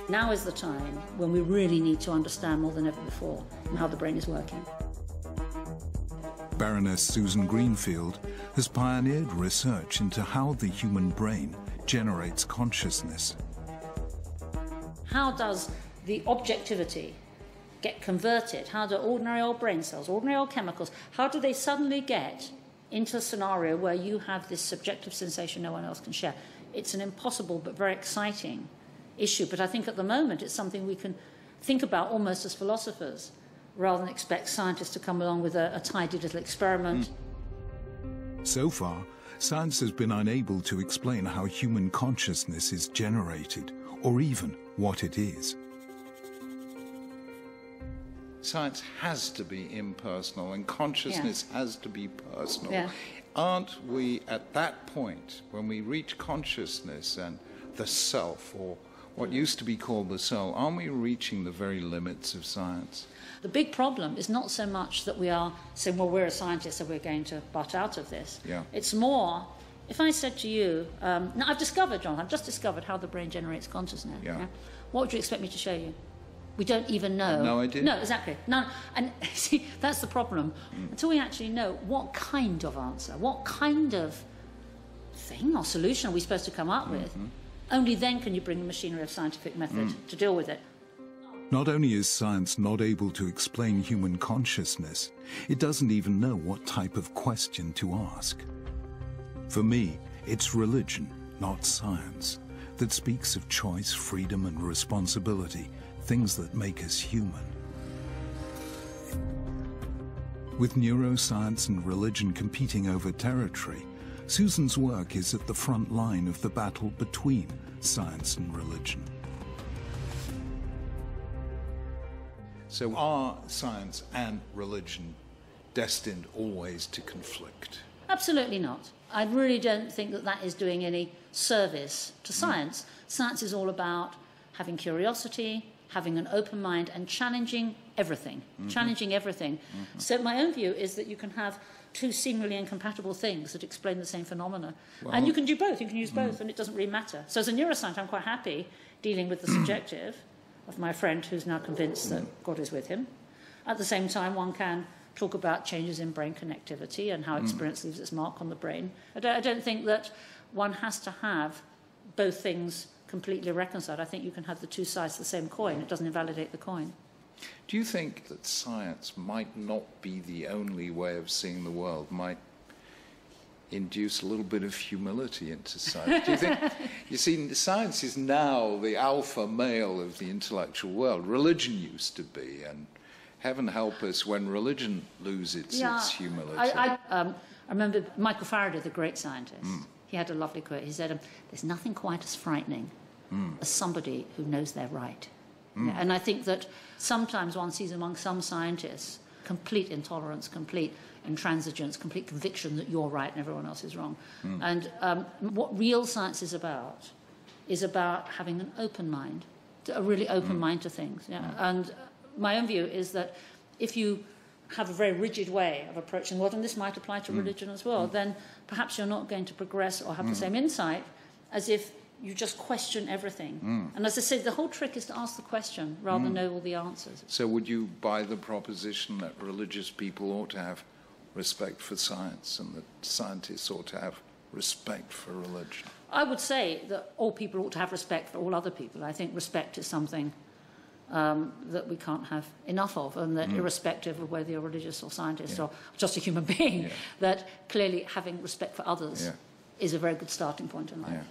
Now is the time when we really need to understand more than ever before how the brain is working. Baroness Susan Greenfield has pioneered research into how the human brain generates consciousness. How does the objectivity get converted? How do ordinary old brain cells, ordinary old chemicals, how do they suddenly get into a scenario where you have this subjective sensation no one else can share? It's an impossible but very exciting issue, but I think at the moment it's something we can think about almost as philosophers rather than expect scientists to come along with a tidy little experiment. So far, science has been unable to explain how human consciousness is generated, or even what it is. Science has to be impersonal, and consciousness has to be personal. Yeah. Aren't we at that point, when we reach consciousness and the self, or what used to be called the soul, aren't we reaching the very limits of science? The big problem is not so much that we are saying, well, we're a scientist, so we're going to butt out of this. Yeah. It's more, if I said to you, now I've just discovered how the brain generates consciousness. Yeah. Yeah? What would you expect me to show you? We don't even know. No idea. No, exactly. No, and see, that's the problem. Until we actually know what kind of answer, what kind of thing or solution are we supposed to come up with, only then can you bring the machinery of scientific method to deal with it. Not only is science not able to explain human consciousness, it doesn't even know what type of question to ask. For me, it's religion, not science, that speaks of choice, freedom and responsibility, things that make us human. With neuroscience and religion competing over territory, Susan's work is at the front line of the battle between science and religion. So are science and religion destined always to conflict? Absolutely not. I really don't think that that is doing any service to science. Science is all about having curiosity, having an open mind and challenging everything. So my own view is that you can have two seemingly incompatible things that explain the same phenomena. Well, and you can do both, you can use both, and it doesn't really matter. So as a neuroscientist, I'm quite happy dealing with the subjective of my friend who's now convinced that God is with him. At the same time, one can talk about changes in brain connectivity and how experience leaves its mark on the brain. I don't think that one has to have both things completely reconciled. I think you can have the two sides of the same coin. It doesn't invalidate the coin. Do you think that science might not be the only way of seeing the world, might induce a little bit of humility into science? Do you think, you see, science is now the alpha male of the intellectual world. Religion used to be, and heaven help us when religion loses its humility. I remember Michael Faraday, the great scientist. He had a lovely quote. He said, there's nothing quite as frightening as somebody who knows they're right. Yeah, and I think that sometimes one sees among some scientists complete intolerance, complete intransigence, complete conviction that you're right and everyone else is wrong. And what real science is about having an open mind, a really open mind to things. Yeah? And my own view is that if you have a very rigid way of approaching the world, and this might apply to religion as well, then perhaps you're not going to progress or have the same insight as if you just question everything. And as I said, the whole trick is to ask the question rather than know all the answers. So would you buy the proposition that religious people ought to have respect for science and that scientists ought to have respect for religion? I would say that all people ought to have respect for all other people. I think respect is something that we can't have enough of, and that irrespective of whether you're religious or scientist or just a human being, that clearly having respect for others is a very good starting point in life.